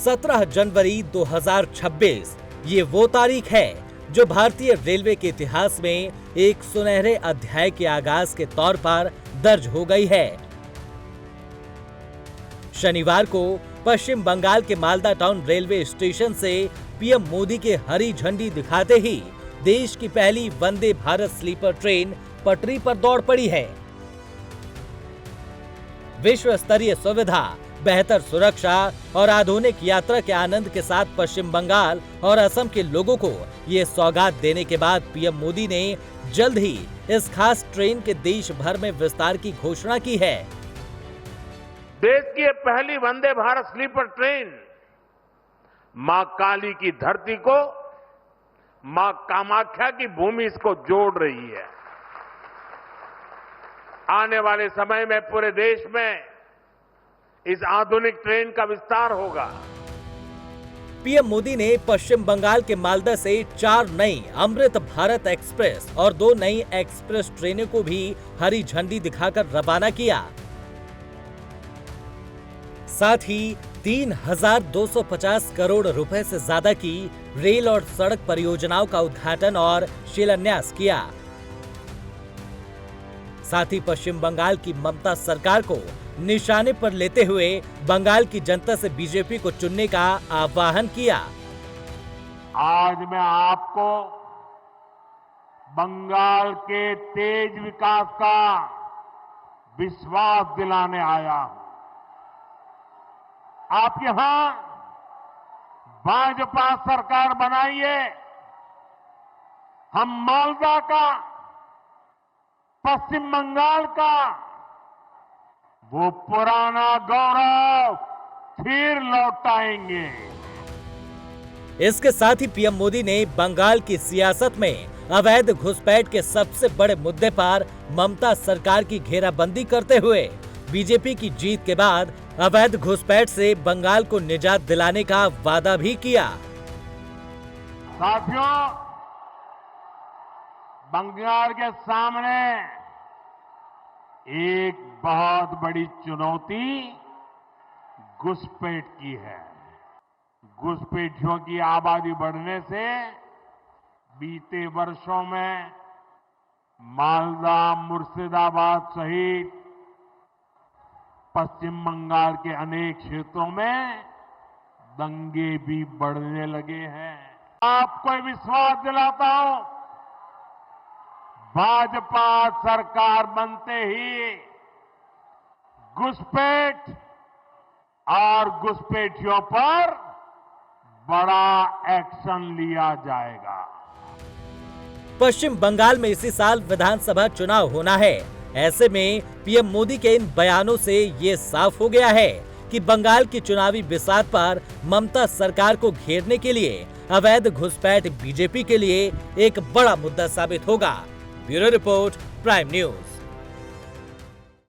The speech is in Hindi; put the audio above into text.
17 जनवरी 2026 ये वो तारीख है जो भारतीय रेलवे के इतिहास में एक सुनहरे अध्याय के आगाज के तौर पर दर्ज हो गई है। शनिवार को पश्चिम बंगाल के मालदा टाउन रेलवे स्टेशन से पीएम मोदी के हरी झंडी दिखाते ही देश की पहली वंदे भारत स्लीपर ट्रेन पटरी पर दौड़ पड़ी है। विश्व स्तरीय सुविधा, बेहतर सुरक्षा और आधुनिक यात्रा के आनंद के साथ पश्चिम बंगाल और असम के लोगों को ये सौगात देने के बाद पीएम मोदी ने जल्द ही इस खास ट्रेन के देश भर में विस्तार की घोषणा की है। देश की पहली वंदे भारत स्लीपर ट्रेन मां काली की धरती को मां कामाख्या की भूमि इसको जोड़ रही है। आने वाले समय में पूरे देश में इस आधुनिक ट्रेन का विस्तार होगा। पीएम मोदी ने पश्चिम बंगाल के मालदा से 4 नई अमृत भारत एक्सप्रेस और 2 नई एक्सप्रेस ट्रेनों को भी हरी झंडी दिखाकर रवाना किया। साथ ही 3,250 करोड़ रुपए से ज्यादा की रेल और सड़क परियोजनाओं का उद्घाटन और शिलान्यास किया। साथ ही पश्चिम बंगाल की ममता सरकार को निशाने पर लेते हुए बंगाल की जनता से बीजेपी को चुनने का आह्वान किया। आज मैं आपको बंगाल के तेज विकास का विश्वास दिलाने आया हूं। आप यहां भाजपा सरकार बनाइए, हम मालदा का, पश्चिम बंगाल का वो पुराना गौरव फिर लौटाएंगे। इसके साथ ही पीएम मोदी ने बंगाल की सियासत में अवैध घुसपैठ के सबसे बड़े मुद्दे पर ममता सरकार की घेराबंदी करते हुए बीजेपी की जीत के बाद अवैध घुसपैठ से बंगाल को निजात दिलाने का वादा भी किया। साथियों, बंगाल के सामने एक बहुत बड़ी चुनौती घुसपैठ की है। घुसपैठियों की आबादी बढ़ने से बीते वर्षों में मालदा, मुर्शिदाबाद सहित पश्चिम बंगाल के अनेक क्षेत्रों में दंगे भी बढ़ने लगे हैं। आपको विश्वास दिलाता हूं, भाजपा सरकार बनते ही घुसपैठ और घुसपैठियों पर बड़ा एक्शन लिया जाएगा। पश्चिम बंगाल में इसी साल विधानसभा चुनाव होना है। ऐसे में पीएम मोदी के इन बयानों से ये साफ हो गया है कि बंगाल की चुनावी बिसात पर ममता सरकार को घेरने के लिए अवैध घुसपैठ बीजेपी के लिए एक बड़ा मुद्दा साबित होगा। Bureau report, prime news.